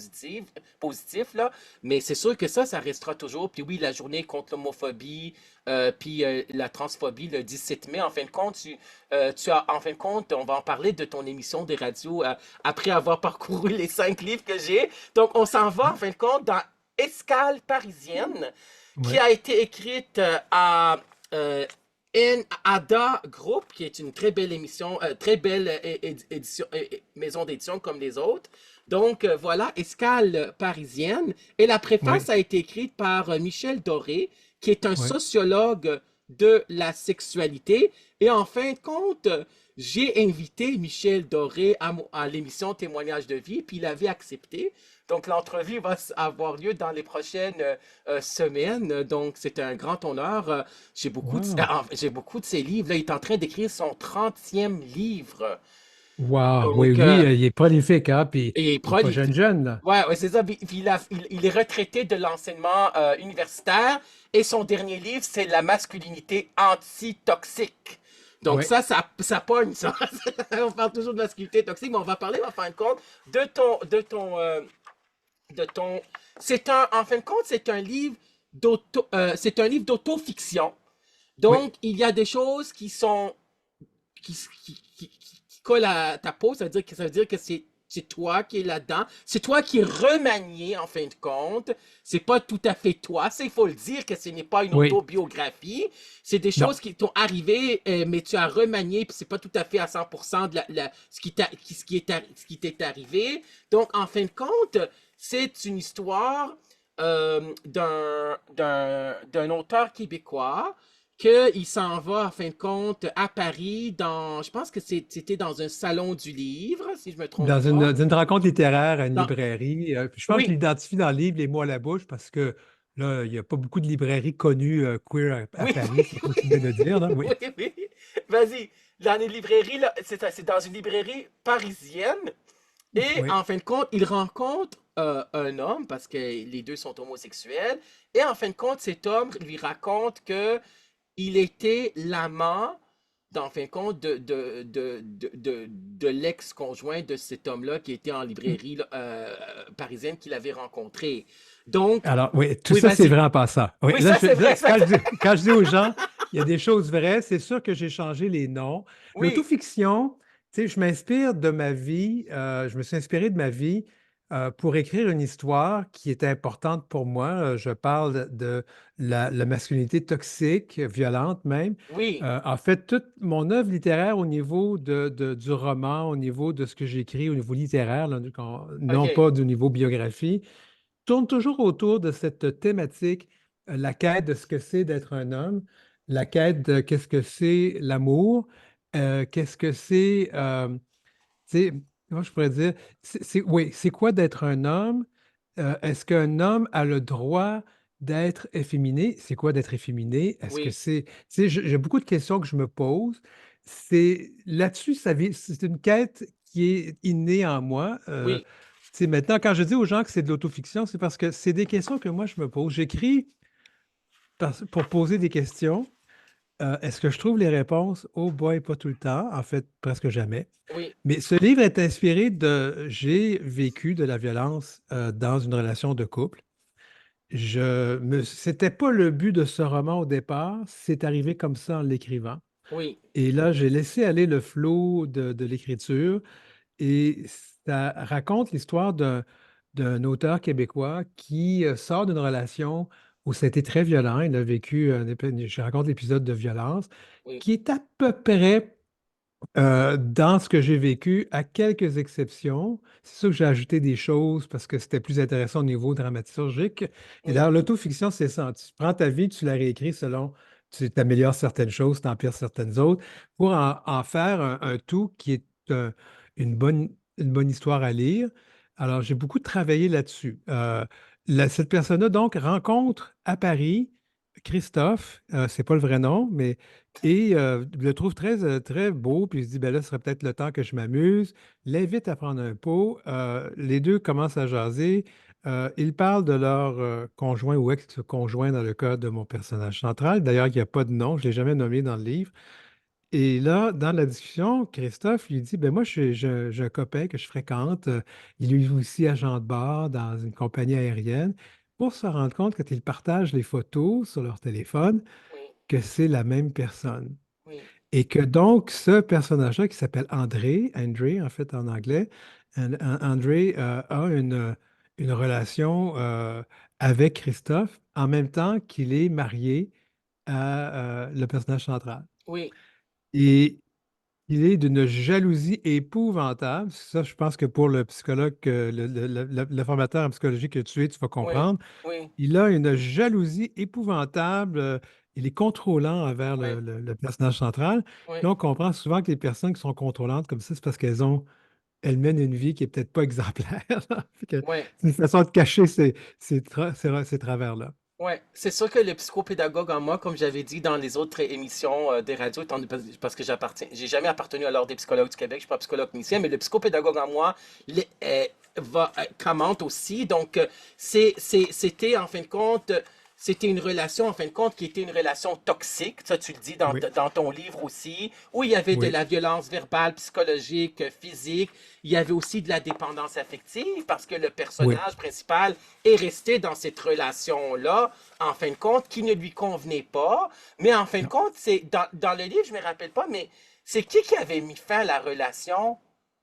positif, positif, là, mais c'est sûr que ça restera toujours. Puis oui, la journée contre l'homophobie, puis la transphobie le 17 mai, en fin de compte, tu as, en fin de compte, on va en parler de ton émission de radio après avoir parcouru les 5 livres que j'ai. Donc, on s'en va, en fin de compte, dans Escale parisienne, qui Ouais, a été écrite à Ada Group, qui est une très belle émission, très belle édition, maison d'édition comme les autres. Donc voilà, Escale parisienne. Et la préface ouais, a été écrite par Michel Doré, qui est un ouais. sociologue de la sexualité. Et en fin de compte, j'ai invité Michel Doré à l'émission Témoignage de vie, puis il avait accepté. Donc l'entrevue va avoir lieu dans les prochaines semaines. Donc c'est un grand honneur. Wow. J'ai beaucoup de ses livres. Là, il est en train d'écrire son 30e livre. Wow. Oui, Donc, lui, il est prolifique, hein, puis et il n'est pas prolifique. jeune jeune, là. Ouais, ouais, c'est ça. Il est retraité de l'enseignement universitaire et son dernier livre, c'est La masculinité anti-toxique. Donc Ouais. ça pogne, ça. On parle toujours de masculinité toxique, mais on va parler, en fin de compte, de ton. En fin de compte, c'est un livre d'auto-fiction. Oui. Donc, il y a des choses qui collent à ta peau. Ça veut dire que c'est toi qui es là-dedans. C'est toi qui es remanié, en fin de compte. C'est pas tout à fait toi. Il faut le dire que ce n'est pas une Oui. autobiographie. C'est des Non. choses qui t'ont arrivé, mais tu as remanié, puis c'est pas tout à fait à 100% ce qui t'est arrivé. Donc, en fin de compte, c'est une histoire d'un auteur québécois qu'il s'en va, en fin de compte, à Paris, je pense que c'était dans un salon du livre, si je me trompe pas. Dans une rencontre littéraire à une Dans- librairie, puis je pense que je oui, l'identifie dans le livre Les mots à la bouche parce que là, il n'y a pas beaucoup de librairies connues queer à oui, Paris, oui, c'est coutume de le dire, là. Oui. oui, oui. Vas-y, dans les librairies, là, c'est dans une librairie parisienne, et Oui. en fin de compte, il rencontre un homme, parce que les deux sont homosexuels, et en fin de compte, cet homme lui raconte que il était l'amant, en fin de compte, de l'ex-conjoint de cet homme-là qui était en librairie là, parisienne qu'il avait rencontré. Donc, Alors, oui, tout oui, ça, c'est vas-y. vrai en passant. Oui, Oui, là, ça c'est vrai, ça. quand je dis aux gens, il y a des choses vraies, c'est sûr que j'ai changé les noms. Oui, L'autofiction, tu sais, je m'inspire de ma vie, je me suis inspiré de ma vie pour écrire une histoire qui est importante pour moi. Je parle de la masculinité toxique, violente même. oui, En fait, toute mon œuvre littéraire au niveau du roman, au niveau de ce que j'écris, au niveau littéraire, là, non ok, pas du niveau biographie, tourne toujours autour de cette thématique, la quête de ce que c'est d'être un homme, la quête de qu'est-ce que c'est l'amour, qu'est-ce que c'est, tu sais, comment je pourrais dire, oui, c'est quoi d'être un homme? Est-ce qu'un homme a le droit d'être efféminé? C'est quoi d'être efféminé? Est-ce que oui, c'est, tu sais, j'ai beaucoup de questions que je me pose. C'est là-dessus, c'est une quête qui est innée en moi. oui, Tu sais, maintenant, quand je dis aux gens que c'est de l'autofiction, c'est parce que c'est des questions que moi, je me pose. J'écris pour poser des questions. Est-ce que je trouve les réponses? Oh boy, pas tout le temps, en fait, presque jamais. oui, Mais ce livre est inspiré de... J'ai vécu de la violence dans une relation de couple. C'était pas le but de ce roman au départ, c'est arrivé comme ça en l'écrivant. oui, Et là, j'ai laissé aller le flot de l'écriture et ça raconte l'histoire d'un auteur québécois qui sort d'une relation où c'était très violent. Il a vécu, je raconte l'épisode de violence, oui, qui est à peu près dans ce que j'ai vécu, à quelques exceptions. C'est sûr que j'ai ajouté des choses parce que c'était plus intéressant au niveau dramaturgique. Et oui, d'ailleurs, l'autofiction, c'est ça. Tu prends ta vie, tu la réécris selon, tu améliores certaines choses, tu empires certaines autres, pour en faire un tout qui est une bonne histoire à lire. Alors, j'ai beaucoup travaillé là-dessus. Cette personne-là, donc, rencontre à Paris Christophe, c'est pas le vrai nom, mais et le trouve très beau, puis il se dit, ben là, ce serait peut-être le temps que je m'amuse. L'invite à prendre un pot. Les deux commencent à jaser. Ils parlent de leur conjoint ou ex-conjoint dans le cas de mon personnage central. D'ailleurs, il n'y a pas de nom, je ne l'ai jamais nommé dans le livre. Et là, dans la discussion, Christophe lui dit, ben moi, j'ai un copain que je fréquente, il est aussi agent de bord dans une compagnie aérienne, pour se rendre compte quand ils partagent les photos sur leur téléphone, Oui, que c'est la même personne. oui, Et que donc, ce personnage-là, qui s'appelle André en fait, en anglais, André a une relation avec Christophe en même temps qu'il est marié à le personnage central. oui, Et il est d'une jalousie épouvantable. Ça, je pense que pour le psychologue, le formateur en psychologie que tu es, tu vas oui, comprendre. oui, Il a une jalousie épouvantable. Il est contrôlant envers oui, le personnage central. Puis oui, là, on comprend souvent que les personnes qui sont contrôlantes comme ça, c'est parce elles mènent une vie qui est peut-être pas exemplaire, là. Fait que oui. c'est une façon de cacher ces travers-là. Ouais, c'est sûr que le psychopédagogue en moi, comme j'avais dit dans les autres émissions des radios, parce que j'ai jamais appartenu à l'Ordre des psychologues du Québec, je suis pas psychologue clinicien, mais le psychopédagogue en moi commente aussi. Donc, c'était en fin de compte, c'était une relation en fin de compte qui était une relation toxique. Ça, tu le dis Oui, dans ton livre aussi, où il y avait de oui, la violence verbale, psychologique, physique. Il y avait aussi de la dépendance affective parce que le oui. personnage principal est resté dans cette relation-là, en fin de compte, qui ne lui convenait pas. Mais en fin de compte, c'est dans le livre, je me rappelle pas, mais c'est qui avait mis fin à la relation?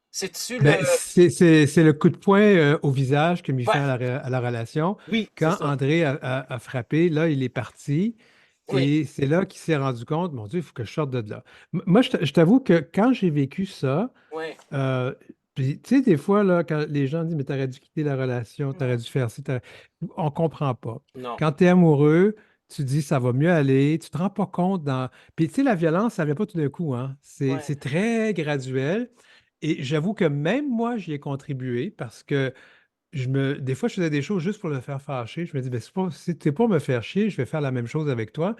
C'est-tu le... Ben, c'est le coup de poing au visage qui a mis fin Ouais, à la relation. oui, c'est Quand ça. André a frappé, là, il est parti. Oui, Et c'est là qu'il s'est rendu compte, mon Dieu, il faut que je sorte de là. Moi, je t'avoue que quand j'ai vécu ça, oui, euh, puis, tu sais, des fois, là, quand les gens disent, mais t'aurais dû quitter la relation, t'aurais non, dû faire ci, on comprend pas. non, Quand tu es amoureux, tu dis, ça va mieux aller, tu te rends pas compte dans... Puis, tu sais, la violence, ça vient pas tout d'un coup, hein. ouais, C'est très graduel. Et j'avoue que même moi, j'y ai contribué parce que des fois, je faisais des choses juste pour le faire fâcher. Je me dis, ben, si t'es pour me faire chier, je vais faire la même chose avec toi.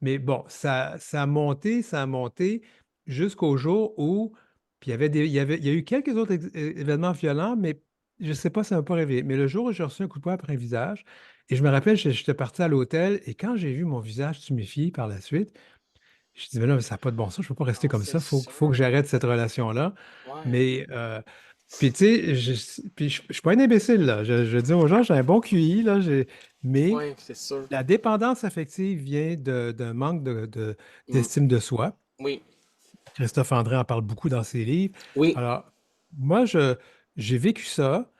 Mais bon, ça a monté jusqu'au jour où, puis il y a eu quelques autres événements violents, mais je ne sais pas, ça ne m'a pas réveillé. Mais le jour où j'ai reçu un coup de poing après un visage, et je me rappelle, j'étais parti à l'hôtel, et quand j'ai vu mon visage tuméfié par la suite, je dis, mais là, ça n'a pas de bon sens, je ne peux pas rester non, comme c'est ça, faut que sûr. j'arrête cette relation-là. Ouais, Mais, puis tu sais, je ne suis pas un imbécile, là. Je dis aux gens, j'ai un bon QI, là, mais ouais, c'est sûr. la dépendance affective vient d'un manque Mm, d'estime de soi. oui, Christophe André en parle beaucoup dans ses livres. oui, Alors, moi, j'ai vécu ça.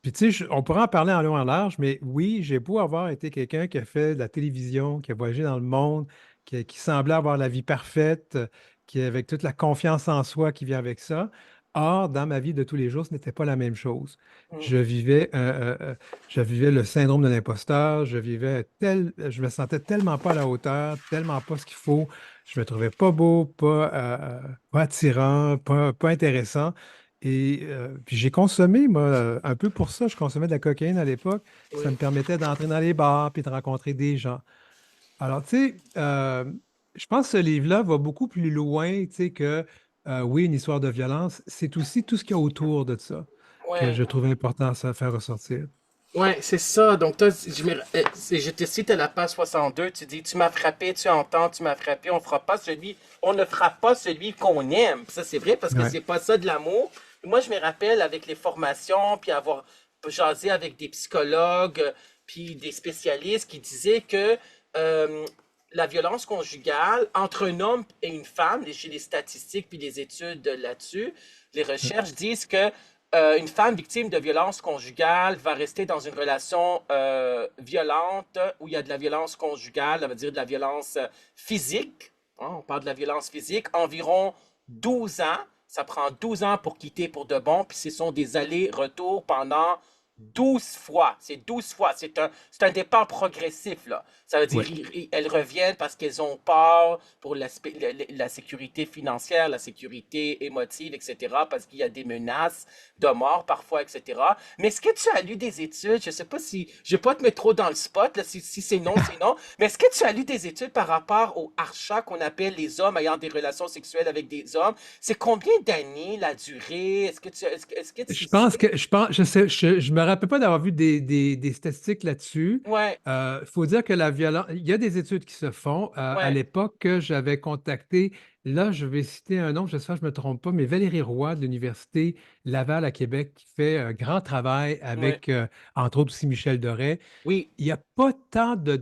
Puis, tu sais, on pourrait en parler en long et en large, mais oui, j'ai beau avoir été quelqu'un qui a fait de la télévision, qui a voyagé dans le monde, qui semblait avoir la vie parfaite, qui avec toute la confiance en soi qui vient avec ça. Or, dans ma vie de tous les jours, ce n'était pas la même chose. mm, Je vivais, je vivais le syndrome de l'imposteur, je me sentais tellement pas à la hauteur, tellement pas ce qu'il faut. Je me trouvais pas beau, pas attirant, pas intéressant. Et puis j'ai consommé, moi, un peu pour ça. Je consommais de la cocaïne à l'époque. Ça me oui. permettait d'entrer dans les bars puis de rencontrer des gens. Alors, tu sais, je pense que ce livre-là va beaucoup plus loin, tu sais, que, oui, une histoire de violence. C'est aussi tout ce qu'il y a autour de ça que Ouais. je trouvais important à faire ressortir. Ouais, c'est ça. Donc, toi, je te cite à la page 62, tu dis, tu m'as frappé, tu entends, tu m'as frappé, on ne frappe pas celui qu'on aime. Puis ça, c'est vrai parce que Ouais. c'est pas ça de l'amour. Moi, je me rappelle avec les formations, puis avoir jasé avec des psychologues, puis des spécialistes qui disaient que euh, la violence conjugale entre un homme et une femme, chez les statistiques puis les études là-dessus, les recherches disent que une femme victime de violence conjugale va rester dans une relation violente où il y a de la violence conjugale, ça veut dire de la violence physique. Hein, on parle de la violence physique, environ 12 ans. Ça prend 12 ans pour quitter pour de bon, puis ce sont des allers-retours pendant 12 fois. C'est 12 fois. C'est un départ progressif, là. Ça veut dire Oui. elles reviennent parce qu'elles ont peur pour la sécurité financière, la sécurité émotive, etc., parce qu'il y a des menaces de mort parfois, etc. Mais est-ce que tu as lu des études? Je ne sais pas si... Je ne vais pas te mettre trop dans le spot, là, si c'est non, c'est non. Mais est-ce que tu as lu des études par rapport au ARCHA qu'on appelle les hommes ayant des relations sexuelles avec des hommes? C'est combien d'années la durée? Est-ce que tu Je pense sais? que je me rappelle pas d'avoir vu des statistiques là-dessus. Ouais, Il faut dire que la violence, il y a des études qui se font. À ouais, l'époque, j'avais contacté là, je vais citer un nom, j'espère que je ne me trompe pas, mais Valérie Roy de l'Université Laval à Québec qui fait un grand travail Ouais. avec, entre autres aussi Michel Doré. Oui. Il n'y a pas tant de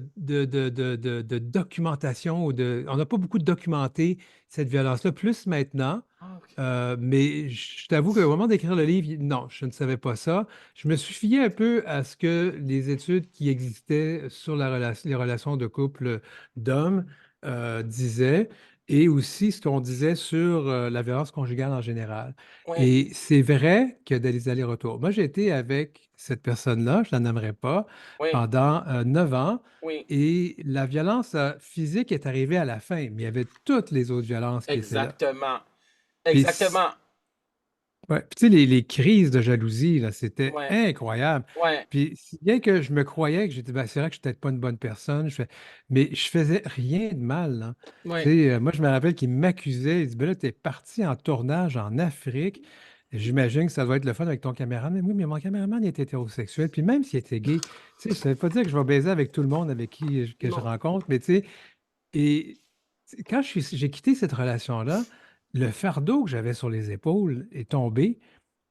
documentation on n'a pas beaucoup documenté cette violence-là, plus maintenant. Ah, ok. Mais je t'avoue qu'au moment d'écrire le livre, non, je ne savais pas ça. Je me suis fié un peu à ce que les études qui existaient sur les relations de couple d'hommes disaient et aussi ce qu'on disait sur la violence conjugale en général. Oui. Et c'est vrai qu'il y a des allers-retours. Moi, j'ai été avec cette personne-là, je ne la nommerai pas, Oui. pendant 9 ans. Oui. Et la violence physique est arrivée à la fin, mais il y avait toutes les autres violences qui étaient là. Exactement. Puis, Exactement. ouais, puis tu sais, les crises de jalousie, là, c'était Ouais. incroyable. Ouais. Puis, si bien que je me croyais que j'étais, ben, c'est vrai que je suis peut-être pas une bonne personne, mais je faisais rien de mal, là. Tu Ouais. sais, moi, je me rappelle qu'il m'accusait, il dit, ben là, t'es parti en tournage en Afrique. J'imagine que ça doit être le fun avec ton caméraman. Mais oui, mais mon caméraman il était hétérosexuel. Puis même s'il était gay, tu sais, ça veut pas dire que je vais baiser avec tout le monde avec qui que je Non. rencontre, mais tu sais, et quand j'ai quitté cette relation-là, le fardeau que j'avais sur les épaules est tombé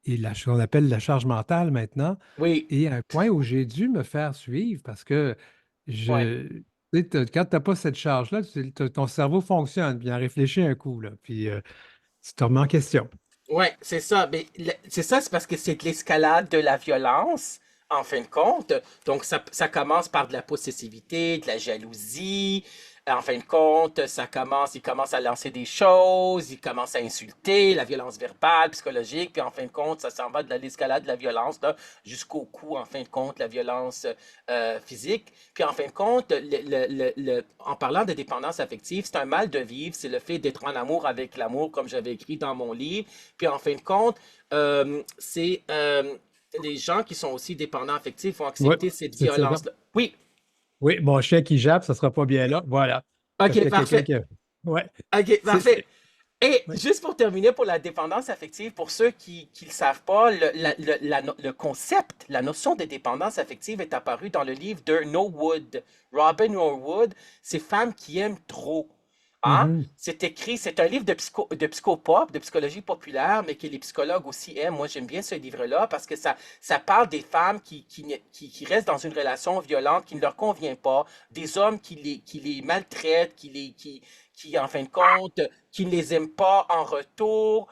et ce qu'on appelle la charge mentale maintenant, Oui. et à un point où j'ai dû me faire suivre parce que Ouais. tu sais, quand tu n'as pas cette charge-là, ton cerveau fonctionne, puis il en réfléchit un coup, là, puis tu te remets en question. Ouais, c'est ça. Mais c'est ça, c'est parce que c'est de l'escalade de la violence, en fin de compte. Donc, ça commence par de la possessivité, de la jalousie. En fin de compte, il commence à lancer des choses, il commence à insulter, la violence verbale, psychologique, puis en fin de compte, ça s'en va de l'escalade de la violence là, jusqu'au coup, en fin de compte, la violence physique. Puis en fin de compte, en parlant de dépendance affective, c'est un mal de vivre, c'est le fait d'être en amour avec l'amour, comme j'avais écrit dans mon livre. Puis en fin de compte, c'est les gens qui sont aussi dépendants affectifs vont Oui, accepter cette c'est ça. violence-là. Oui, Oui, mon chien qui jappe, ça sera pas bien là. Voilà. Parce ok, qu'il y a quelqu'un parfait. qui. Ouais. Ok, C'est, parfait. c'est- Et ouais. juste pour terminer, pour la dépendance affective, pour ceux qui ne le savent pas, le concept, la notion de dépendance affective est apparue dans le livre de Norwood. Robin Norwood, c'est Femmes qui aiment trop. Hein? Mhm. C'est écrit, c'est un livre de psychopop, de psychologie populaire, mais que les psychologues aussi aiment. Moi, j'aime bien ce livre-là parce que ça parle des femmes qui restent dans une relation violente qui ne leur convient pas, des hommes qui les maltraitent, qui, en fin de compte, qui ne les aiment pas en retour,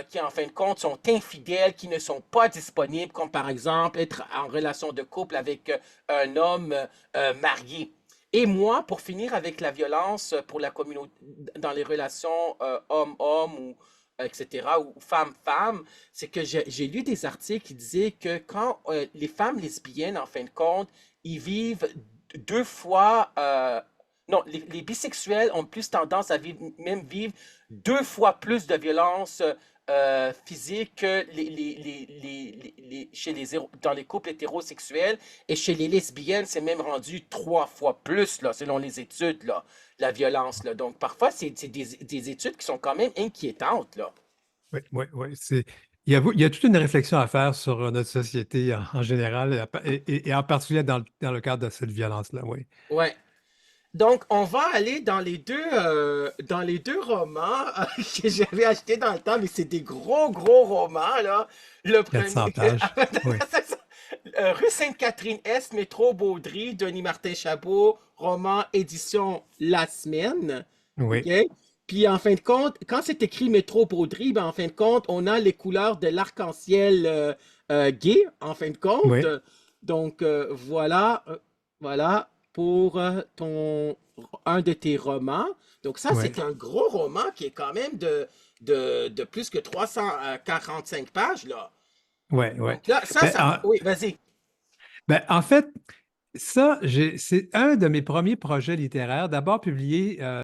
qui, en fin de compte, sont infidèles, qui ne sont pas disponibles, comme par exemple être en relation de couple avec un homme marié. Et moi, pour finir avec la violence pour la communauté, dans les relations homme-homme ou etc., ou femme-femme, c'est que j'ai lu des articles qui disaient que quand les femmes lesbiennes, en fin de compte, ils vivent deux fois, non, les bisexuels ont plus tendance à même vivre deux fois plus de violence physique que dans les couples hétérosexuels. Et chez les lesbiennes, c'est même rendu trois fois plus, là, selon les études, là, la violence. Là. Donc, parfois, c'est des études qui sont quand même inquiétantes. Là. Oui, oui, oui. Il y a toute une réflexion à faire sur notre société en général et en particulier dans le cadre de cette violence-là, oui. Ouais. Donc, on va aller dans les deux romans que j'avais achetés dans le temps, mais c'est des gros, gros romans, là. Le 400 premier, pages. Oui, Rue Sainte-Catherine-Est, Métro Baudry, Denis Martin Chabot, roman édition La Semaine. OK? oui, Puis en fin de compte, quand c'est écrit Métro Baudry, ben en fin de compte, on a les couleurs de l'arc-en-ciel gay, en fin de compte. oui, Donc voilà, voilà pour un de tes romans. Donc ça, oui, c'est un gros roman qui est quand même de plus que 345 pages, là. oui, oui. Donc là, ça, Ben, ça... Oui, vas-y. en fait, ça, c'est un de mes premiers projets littéraires. D'abord publié